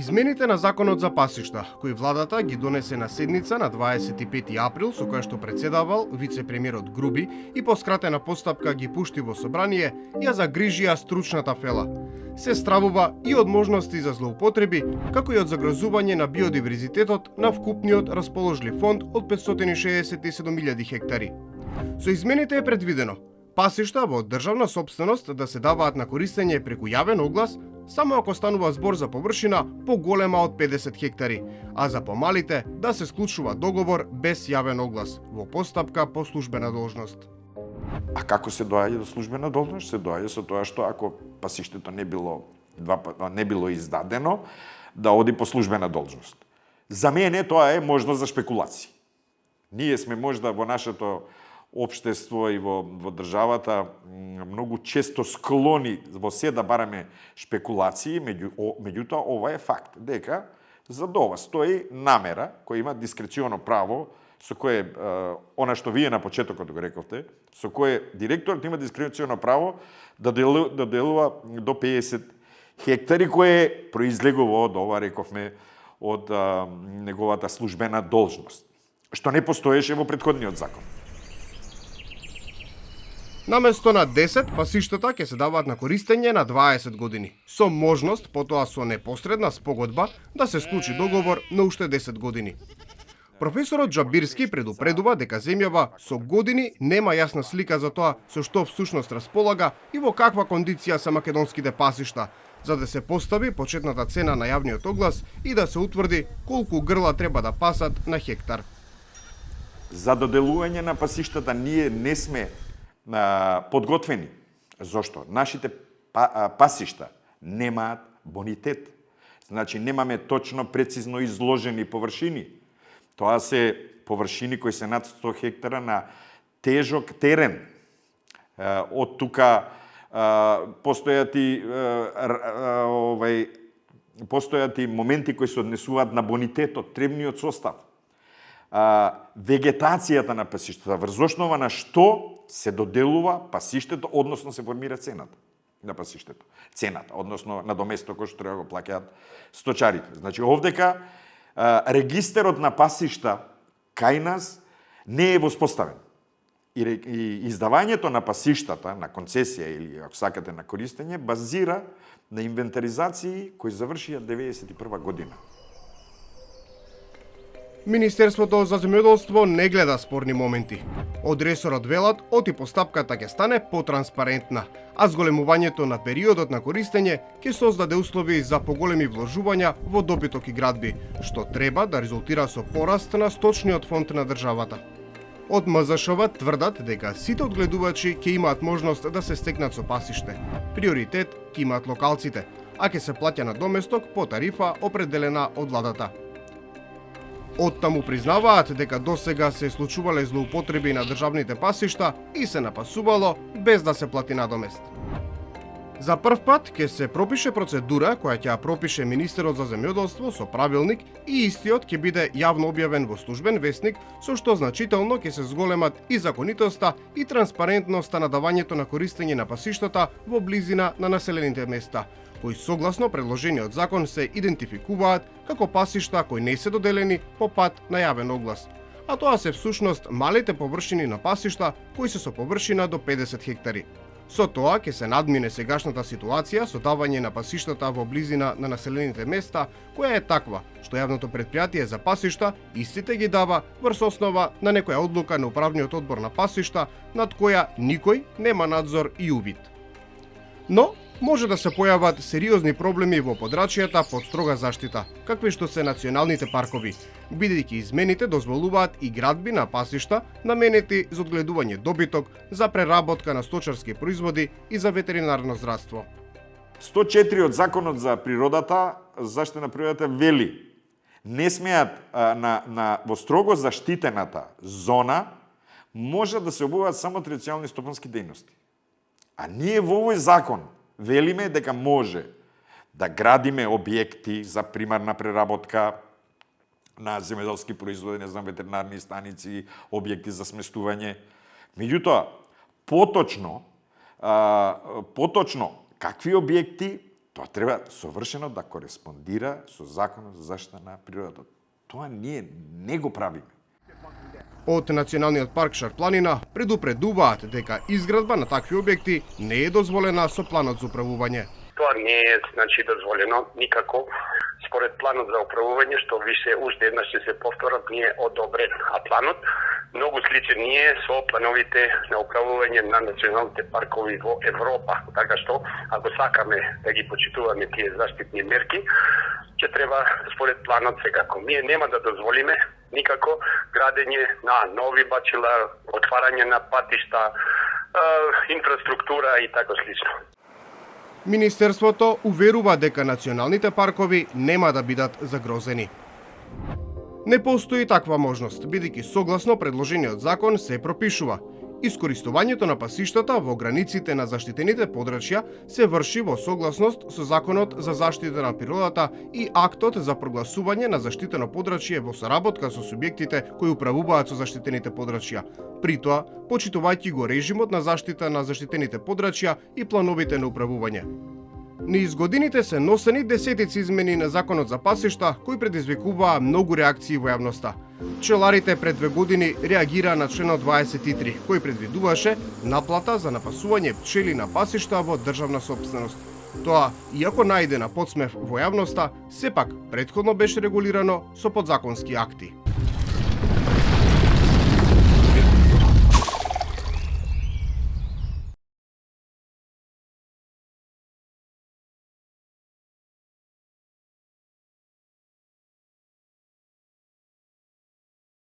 Измените на Законот за пасишта, кои владата ги донесе на седница на 25 април, со која што председавал вице-премиерот Груби и по скратена постапка ги пушти во собрание, ја загрижија стручната фела. Се стравува и од можности за злоупотреби, како и од загрозување на биодиверзитетот на вкупниот расположлив фонд од 567.000 хектари. Со измените е предвидено пасишта во државна сопственост да се даваат на користење преку јавен оглас, само ако станува збор за површина поголема од 50 хектари, а за помалите да се склучува договор без јавен оглас, во постапка по службена должност. А како се доаѓа до службена должност? Се доаѓа со тоа што ако пасиштето не било издадено, да оди по службена должност. За мене тоа е можност за шпекулации. Ние сме можда во нашето општество и во државата многу често склони во се да бараме шпекулации, меѓутоа ова е факт, дека за ова стои намера која има дискреционо право, со кое она што вие на почетокот го рековте, со кое директорот има дискреционо право да делува до 50 хектари, кое произлегува од ова, рековме, од неговата службена должност, што не постоеше во претходниот закон. Наместо на 10, пасиштата ќе се даваат на користење на 20 години, со можност, потоа со непосредна спогодба, да се склучи договор на уште 10 години. Професорот Джабирски предупредува дека земјава со години нема јасна слика за тоа со што всушност располага и во каква кондиција се македонските пасишта, за да се постави почетната цена на јавниот оглас и да се утврди колку грла треба да пасат на хектар. За доделување на пасиштата ние не сме подготвени. Зошто? Нашите пасишта немаат бонитет. Значи, немаме точно прецизно изложени површини. Тоа се површини кои се над 100 хектара на тежок терен. Од тука постојат и моменти кои се однесуваат на бонитетот, требниот состав. Вегетацијата на пасиштата, врз основа на што се доделува пасиштето, односно се формира цената на пасиштето. Цената, односно на доместокот што треба го плаќаат сточарите. Значи, овдека регистерот на пасишта кај нас не е воспоставен. И издавањето на пасиштата, на концесија или, ако сакате, на користење, базира на инвентаризации кои завршија 1991 година. Министерството за земјоделство не гледа спорни моменти. Од ресорот велат, оти постапката ќе стане потранспарентна, а зголемувањето на периодот на користење ќе создаде услови за поголеми вложувања во добиток и градби, што треба да резултира со пораст на сточниот фонд на државата. Од МЗШ тврдат дека сите одгледувачи ќе имаат можност да се стекнат со пасиште. Приоритет ќе имаат локалците, а ќе се плаќа на доместок по тарифа определена од владата. Оттаму признаваат дека досега се случувале злоупотреби на државните пасишта и се напасувало без да се плати надомест. За прв пат ќе се пропише процедура која ќе ја пропише министерот за земјоделство со правилник и истиот ќе биде јавно објавен во службен весник, со што значително ќе се зголемат и законитоста и транспарентноста на давањето на користење на пасиштата во близина на населените места, кои согласно предложениот закон се идентификуваат како пасишта кои не се доделени по пат на јавен оглас. А тоа се всушност малите површини на пасишта кои се со површина до 50 хектари. Со тоа ќе се надмине сегашната ситуација со давање на пасиштата во близина на населените места, која е таква што јавното претпријатие за пасишта истите ги дава врз основа на некоја одлука на управниот одбор на пасишта над која никој нема надзор и увид. Но може да се појават сериозни проблеми во подрачјата под строга заштита, какви што се националните паркови, бидејќи измените дозволуваат и градби на пасишта наменети за одгледување добиток, за преработка на сточарски производи и за ветеринарно здравство. 104 од Законот за природата, заштита на природата вели: не смеат во строго заштитената зона може да се обуваат само традиционални стопански дејности. А ние во овој закон велиме дека може да градиме објекти за примарна преработка на земјоделски производи, ветеринарни станици, објекти за сместување. Меѓутоа, поточно какви објекти, Тоа треба совршено да кореспондира со Законот за заштита на природата. Тоа ние не го правиме. Од Националниот парк Шарпланина предупредуваат дека изградба на такви објекти не е дозволена со планот за управување. Тоа не е дозволено никако. Според планот за управување, што више уште еднаш ќе се повторат, не е одобрен. А планот многу сличен не е со плановите на управување на националните паркови во Европа. Така што, ако сакаме да ги почитуваме тие заштитни мерки, ќе треба според планот секако. Ние нема да дозволиме никако градење на нови бачила, отварање на патишта, инфраструктура и така слично. Министерството уверува дека националните паркови нема да бидат загрозени. Не постои таква можност, бидејќи согласно предложениот закон се пропишува: искористувањето на пасиштата во границите на заштитените подрачја се врши во согласност со Законот за заштита на природата и актот за прогласување на заштитено подрачје во соработка со субјектите кои управуваат со заштитените подрачја. При тоа, почитувајќи го режимот на заштита на заштитените подрачја и плановите на управување. Низ годините се носени десетици измени на Законот за пасишта, кои предизвикуваа многу реакции во јавноста. Пчеларите пред 2 години реагираа на членот 23, кој предвидуваше наплата за напасување пчели на пасишта во државна сопственост. Тоа, иако најде на подсмев во јавноста, сепак претходно беше регулирано со подзаконски акти.